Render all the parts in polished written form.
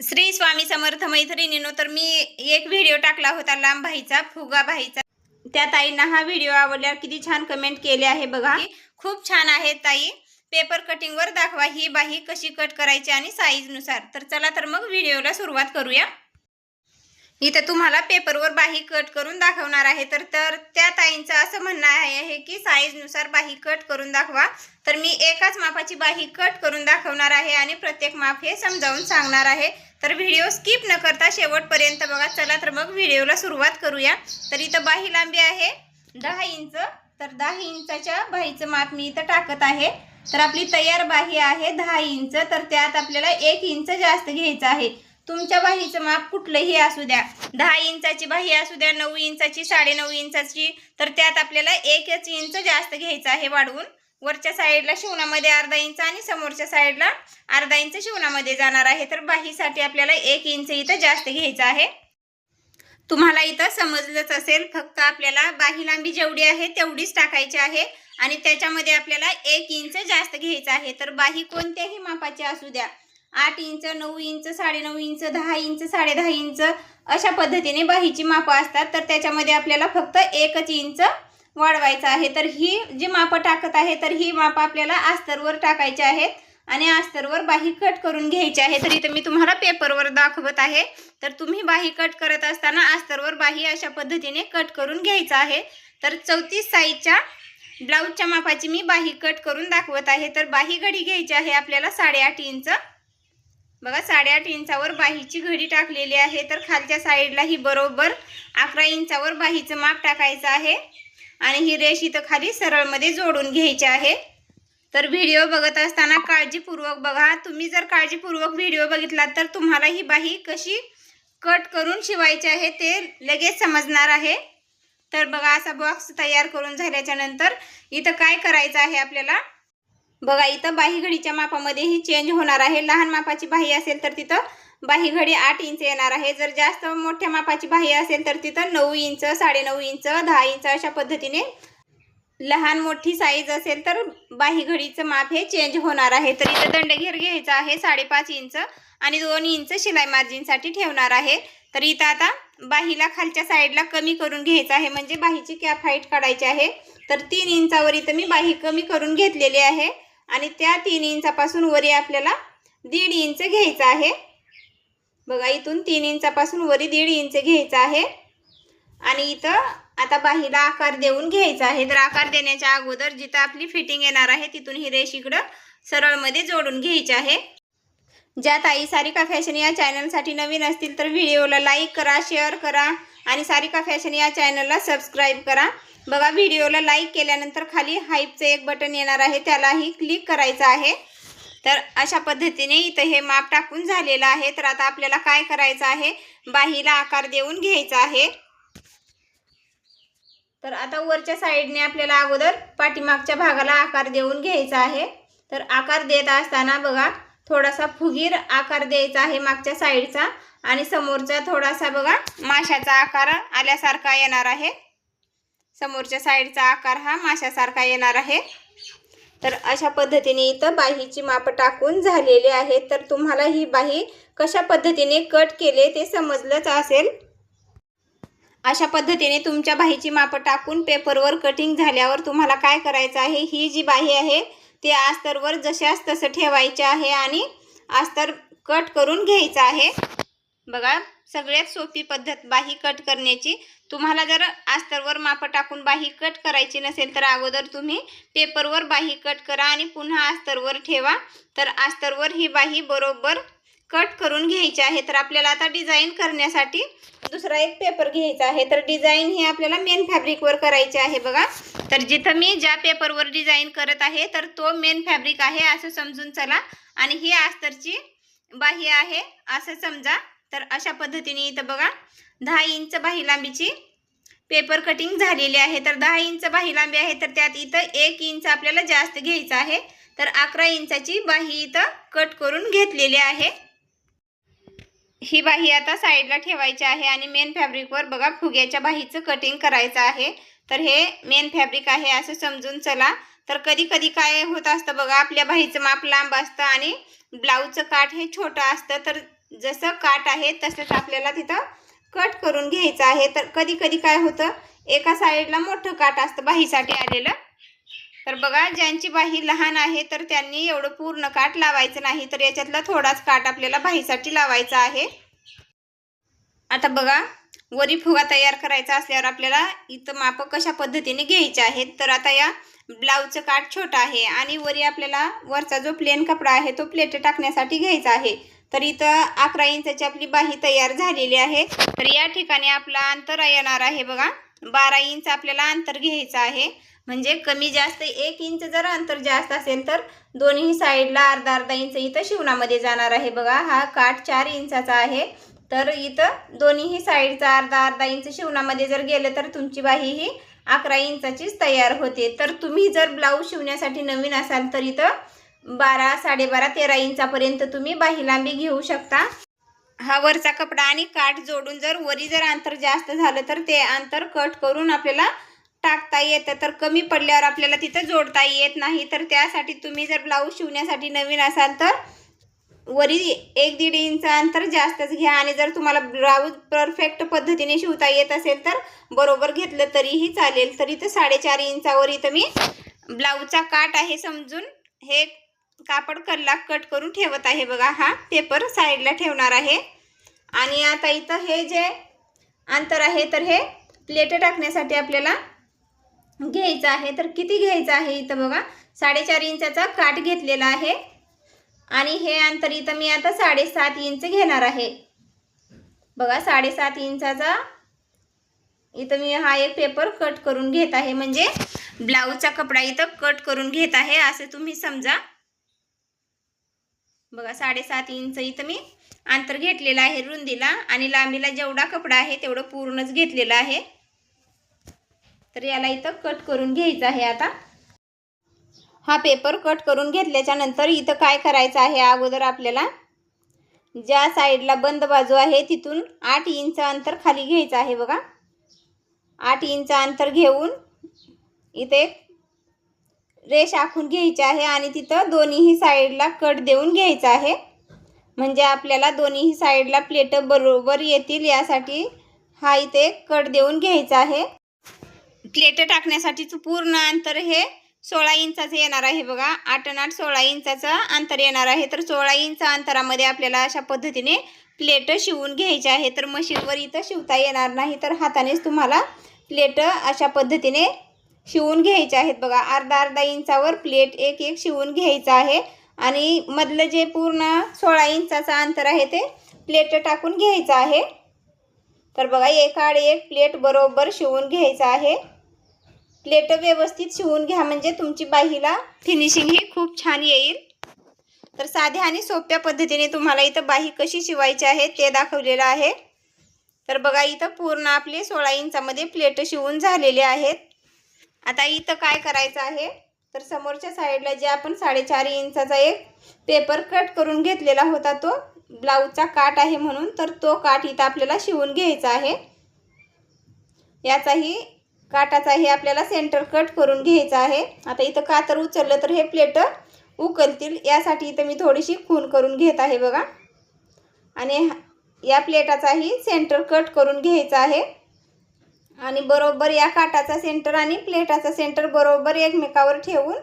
श्री स्वामी समर्थ मैत्रिणींनो, तर मी एक व्हिडिओ टाकला होता लांब बाहीचा, फुगा बाहीचा। त्या ताईंना हा व्हिडिओ आवडल्यावर किती छान कमेंट केले आहे बघा। खूप छान आहे ताई, पेपर कटिंग वर दाखवा ही बाही कशी कट करायची आणि साईज नुसार। तर चला तर मग व्हिडिओला सुरुवात करूया। इथे तुम्हाला पेपरवर बाही कट करून दाखवणार आहे। तर त्या ताईंचं असं म्हणणं आहे की साईज नुसार बाही कट करून दाखवा। तर मी एकाच मापाची बाही कट करून दाखवणार आहे आणि प्रत्येक माप हे समजावून सांगणार आहे। तर व्हिडिओ स्किप न करता शेवटपर्यंत बघा। चला तर मग व्हिडिओला सुरुवात करूया। तर इथं बाही लांबी आहे 10 इंच। तर 10 इंचाच्या बाहीचं माप मी इथं टाकत आहे। तर आपली तयार बाही आहे 10 इंच। तर त्यात आपल्याला 1 इंच जास्त घ्यायचं आहे। तुमच्या बाहीचं माप कुठलंही असू द्या, 10 इंचाची बाही असू द्या, 9 इंचाची, 9.5 इंचाची, तर त्यात आपल्याला 1 इंच जास्त घ्यायचं आहे वाढवून। वरच्या साईडला शिवणामध्ये अर्धा इंच आणि समोरच्या साईडला अर्धा इंच शिवणामध्ये जाणार आहे। तर बाहीसाठी आपल्याला 1 इंच इथं जास्त घ्यायचं आहे। तुम्हाला इथं समजलंच असेल, फक्त आपल्याला बाही लांबी जेवढी आहे तेवढीच टाकायची आहे आणि त्याच्यामध्ये आपल्याला 1 इंच जास्त घ्यायचं आहे। तर बाही कोणत्याही मापाची असू द्या, 8 inch, 9 inch, 9.5 inch, 10 inch, 10.5 inch, अशा पद्धतीने बाहीची मापं असतात। तर त्याच्यामध्ये आपल्याला फक्त 1 इंच वाढवायचं आहे। तर ही जी मापं टाकत आहे, तर ही मापं आपल्याला अस्तरवर टाकायची आहेत आणि अस्तरवर बाही कट करून घ्यायची आहे। तर इथे मी तुम्हाला पेपरवर दाखवत आहे। तर तुम्ही बाही कट करत असताना अस्तरवर बाही अशा पद्धतीने कट करून घ्यायचं आहे। तर 34 साईजच्या ब्लाऊजच्या मापाची मी बाही कट करून दाखवत आहे। तर बाही घडी घ्यायची आहे आपल्याला 8.5 इंच। बघा 8.5 इंचावर बाहीची घडी टाकलेली आहे। तर खालच्या साईडला ही बरोबर 11 इंचावर बाहीचं माप टाकायचं आहे आणि ही रेष इथं खाली सरळमध्ये जोडून घ्यायची आहे। तर व्हिडिओ बघत असताना काळजीपूर्वक बघा। तुम्ही जर काळजीपूर्वक व्हिडिओ बघितला तर तुम्हाला ही बाही कशी कट करून शिवायची आहे ते लगेच समजणार आहे। तर बघा, असा बॉक्स तयार करून झाल्याच्या नंतर इथं काय करायचं आहे आपल्याला, बघा इथं बाही घडीच्या मापामध्ये ही चेंज होणार आहे। लहान मापाची बाही असेल तर तिथं बाही घडी 8 इंच येणार आहे। जर जास्त मोठ्या मापाची बाही असेल तर तिथं 9 इंच, 9.5 इंच, 10 इंच अशा पद्धतीने लहान मोठी साईज असेल तर बाही घडीचं माप हे चेंज होणार आहे। तर इथं दंडघेर घ्यायचा आहे 5.5 इंच आणि 2 इंच शिलाई मार्जिनसाठी ठेवणार आहे। तर इथं आता बाहीला खालच्या साईडला कमी करून घ्यायचं आहे, म्हणजे बाहीची कॅप हाईट काढायची आहे। तर 3 इंचावर इथं मी बाही कमी करून घेतलेली आहे आणि त्या 3 इंचापासून वरी आपल्याला 1.5 इंच घ्यायचं आहे। बघा, इथून 3 इंचापासून वरी 1.5 इंच घ्यायचं आहे आणि इथं आता बाहीला आकार देऊन घ्यायचा आहे। तर आकार देण्याच्या अगोदर जिथं आपली फिटिंग येणार आहे तिथून ही रेष इकडं सरळमध्ये जोडून घ्यायची आहे। ज्या ताई सारिका फॅशन या चॅनलसाठी नवीन असतील तर व्हिडिओला लाईक करा, शेअर करा आणि सारिका फॅशन या चॅनलला सबस्क्राईब करा। बघा, व्हिडिओला लाईक केल्यानंतर खाली हाईपचं एक बटन येणार आहे, त्यालाही क्लिक करायचं आहे। तर अशा पद्धतीने इथं हे माप टाकून झालेलं आहे। तर आता आपल्याला काय करायचं आहे, बाहीला आकार देऊन घ्यायचा आहे। तर आता वरच्या साईडने आपल्याला अगोदर पाठीमागच्या भागाला आकार देऊन घ्यायचा आहे। तर आकार देत असताना बघा, थोडासा फुगीर आकार द्यायचा आहे मागच्या साईडचा आणि समोरचा थोडासा बघा माशाचा आकार आल्यासारखा येणार आहे। समोरच्या साईडचा आकार हा माशासारखा येणार आहे। तर अशा पद्धतीने इथं बाहीची माप टाकून झालेली आहे। तर तुम्हाला ही बाही कशा पद्धतीने कट केले ते समजलंच असेल। अशा पद्धतीने तुमच्या बाहीची माप टाकून पेपरवर कटिंग झाल्यावर तुम्हाला काय करायचं आहे, ही जी बाही आहे ती अस्तरवर जशास तसं ठेवायची आहे आणि अस्तर कट करून घ्यायचं आहे। बघा, सगळ्यात सोपी पद्धत बाही कट करण्याची। तुम्हाला जर अस्तरवर माप टाकून बाही कट करायची नसेल तर अगोदर तुम्ही पेपरवर बाही कट करा आणि पुन्हा अस्तरवर ठेवा। तर अस्तरवर ही बाही बरोबर कट करून घ्यायची आहे। तर आपल्याला आता डिझाईन करण्यासाठी दुसरा एक पेपर घ्यायचा आहे। तर डिझाईन ही आपल्याला मेन फॅब्रिकवर करायची आहे। बघा, तर जिथं मी ज्या पेपरवर डिझाईन करत आहे तर तो मेन फॅब्रिक आहे असं समजून चला आणि ही अस्तरची बाही आहे असं समजा। तर अशा पद्धतीने इथं बघा 10 इंच बाही लांबीची पेपर कटिंग झालेली आहे। तर 10 इंच बाही लांबी आहे, तर त्यात इथं 1 इंच आपल्याला जास्त घ्यायचं आहे। तर 11 इंचाची बाही इथं कट करून घेतलेली आहे। ही बाही आता साईडला ठेवायची आहे आणि मेन फॅब्रिकवर बघा फुग्याच्या बाहीचं कटिंग करायचं आहे। तर हे मेन फॅब्रिक आहे असं समजून चला। तर कधी कधी काय होत असतं बघा, आपल्या बाहीचं माप लांब असतं आणि ब्लाऊजचं काठ हे छोटं असतं। तर जसं काठ आहे तसंच आपल्याला तिथं कट करून घ्यायचं आहे. तर कधी कधी काय होतं, एका साईडला मोठं काठ असतं बाहीसाठी आलेलं. तर बघा, ज्यांची बाही लहान आहे तर त्यांनी एवढं पूर्ण काठ लावायचं नाही, तर याच्यातला थोडाच काठ आपल्याला बाहीसाठी लावायचा आहे. आता बघा, वरी फुगा तयार करायचा असल्यावर आपल्याला इथं माप कशा पद्धतीने घ्यायचे आहेत. तर आता या ब्लाऊजचं काठ छोटा आहे आणि वरी आपल्याला वरचा जो प्लेन कपडा आहे तो प्लेट टाकण्यासाठी घ्यायचा आहे. तर इथं 11 इंचाची आपली बाही तयार झालेली आहे. तर या ठिकाणी आपला अंतर येणार आहे बघा 12 इंच आपल्याला अंतर घ्यायचं आहे. म्हणजे कमी जास्त 1 इंच जर अंतर जास्त असेल तर दोन्ही साईडला अर्धा अर्धा इंच इथं शिवणामध्ये जाणार आहे. बघा, हा काठ 4 इंचाचा आहे. तर इथं दोन्ही साईडचा अर्धा अर्धा इंच शिवणामध्ये जर गेलं तर तुमची बाही ही 11 इंचाचीच तयार होते. तर तुम्ही जर ब्लाऊज शिवण्यासाठी नवीन असाल तर इथं 12, 12.5, 13 इंचापर्यंत तुम्ही बाही लांबी घेऊ शकता. हा वरचा कपडा आणि काठ जोडून जर वरी अंतर जास्त झालं तर ते अंतर कट करून आपल्याला टाकता येतं. तर कमी पडल्यावर आपल्याला तिथं जोडता येत नाही. तर त्यासाठी तुम्ही जर ब्लाऊज शिवण्यासाठी नवीन असाल तर वरी 1-1.5 इंच अंतर जास्तच घ्या. आणि जर तुम्हाला ब्लाऊज परफेक्ट पद्धतीने शिवता येत असेल तर बरोबर घेतलं तरीही चालेल. तर इथं 4.5 इंचावर इथं मी ब्लाऊजचा काठ आहे समजून हे कापड कल्ला कट करून ठेवत आहे. बघा, हा पेपर साईडला ठेवणार आहे. आणि आता इथं हे जे अंतर आहे तर हे प्लेट टाकण्यासाठी आपल्याला घ्यायचं आहे. तर किती घ्यायचं आहे, इथं बघा 4.5 इंचाचा काठ घेतलेला आहे आणि हे अंतर इथं मी आता 7.5 इंच घेणार आहे. बघा, 7.5 इंचाचा इथं मी हा एक पेपर कट करून घेत आहे. म्हणजे ब्लाऊजचा कपडा इथं कट करून घेत आहे असे तुम्ही समजा. बघा, 7.5 इंच इथं मी अंतर घेतलेलं आहे रुंदीला आणि लांबीला जेवढा कपडा आहे तेवढं पूर्णच घेतलेलं आहे. तर याला इथं कट करून घ्यायचं आहे. आता हा पेपर कट करून घेतल्याच्या नंतर इथं काय करायचं आहे, अगोदर आपल्याला ज्या साईडला बंद बाजू आहे तिथून 8 इंच अंतर खाली घ्यायचं आहे. बघा, 8 इंच अंतर घेऊन इथे रेष आखून घ्यायची आहे आणि तिथं दोन्ही साईडला कट देऊन घ्यायचा आहे. म्हणजे आपल्याला दोन्ही साईडला प्लेट बरोबर येतील यासाठी हा इथे कट देऊन घ्यायचा आहे. प्लेट टाकण्यासाठीचं पूर्ण अंतर हे 16 इंचाचं येणार आहे. बघा, 8 आणि 8 16 इंचाचं अंतर येणार आहे. तर 16 इंच अंतरामध्ये आपल्याला अशा पद्धतीने प्लेट शिवून घ्यायची आहे. तर मशीनवर इथं शिवता येणार नाही, तर हातानेच तुम्हाला प्लेट अशा पद्धतीने शिवून घ्यायचे आहेत. बघा, अर्धा अर्धा इंचावर प्लेट एक एक शिवून घ्यायचं आहे आणि मधलं जे पूर्ण 16 इंचाचं अंतर आहे ते प्लेट टाकून घ्यायचं आहे. तर बघा, एकाआड एक प्लेट बरोबर शिवून घ्यायचं आहे. प्लेट व्यवस्थित शिवून घ्या म्हणजे तुमची बाहीला फिनिशिंग ही खूप छान येईल. तर साध्या आणि सोप्या पद्धतीने तुम्हाला इथं बाही कशी शिवायची आहे ते दाखवलेलं आहे. तर बघा, इथं पूर्ण आपले 16 इंचामध्ये प्लेट शिवून झालेले आहेत. आता इथं काय करायचं आहे, तर समोरच्या साईडला जे आपण 4.5 इंचाचा एक पेपर कट करून घेतलेला होता तो ब्लाऊजचा काठ आहे म्हणून, तर तो काठ इथं आपल्याला शिवून घ्यायचा आहे. याचाही काठाचाही आपल्याला सेंटर कट करून घ्यायचा आहे. आता इथं कातर उचललं तर हे प्लेट उकलतील यासाठी इथं मी थोडीशी खून करून घेत आहे. बघा, आणि या प्लेटाचाही सेंटर कट करून घ्यायचा आहे आणि बरोबर या काठाचा सेंटर आणि प्लेटाचा सेंटर बरोबर एकमेकावर ठेवून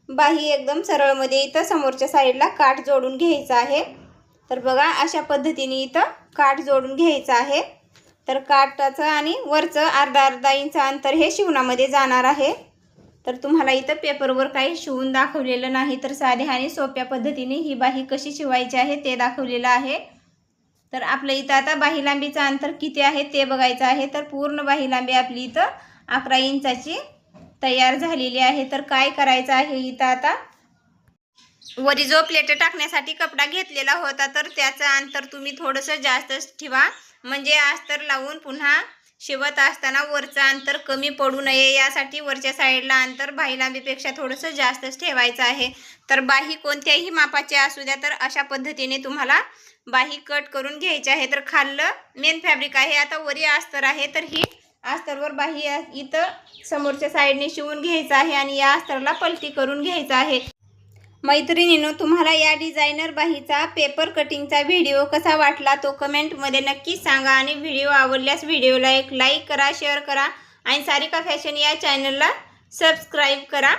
बाही एकदम सरळमध्ये इथं समोरच्या साईडला काठ जोडून घ्यायचा आहे. तर बघा, अशा पद्धतीने इथं काठ जोडून घ्यायचं आहे. तर काठाचं आणि वरचं अर्धा अर्धा इंच अंतर हे शिवणामध्ये जाणार आहे. तर तुम्हाला इथं पेपरवर काही शिवून दाखवलेलं नाही, तर साध्या आणि सोप्या पद्धतीने ही बाही कशी शिवायची आहे ते दाखवलेलं आहे. तर आपलं इथं आता बाही लांबीचं अंतर किती आहे ते बघायचं आहे. तर पूर्ण बाही लांबी आपली इथं 11 इंचाची तयार झालेली आहे. तर काय करायचं आहे, इथं आता वरी जो प्लेट टाकण्यासाठी कपडा घेतलेला होता तर त्याचं अंतर तुम्ही थोडंसं जास्तच ठेवा. म्हणजे अस्तर लावून पुन्हा शिवत असताना वरचं अंतर कमी पडू नये यासाठी वरच्या साईडला अंतर बाही लांबीपेक्षा थोडंसं जास्तच ठेवायचं आहे. तर बाही कोणत्याही मापाची असू द्या, तर अशा पद्धतीने तुम्हाला बाही कट करून घ्यायची आहे. तर खाल्लं मेन फॅब्रिक आहे, आता वरी अस्तर आहे. तर ही अस्तरवर बाही इथं समोरच्या साईडने शिवून घ्यायचं आहे आणि या अस्तरला पलटी करून घ्यायचं आहे. मैत्रिणींनो, तुम्हाला या डिझायनर बाहीचा पेपर कटिंगचा व्हिडिओ कसा वाटला तो कमेंटमध्ये नक्की सांगा आणि व्हिडिओ आवडल्यास व्हिडिओला एक लाईक करा, शेअर करा आणि सारिका फॅशन या चॅनलला सबस्क्राईब करा.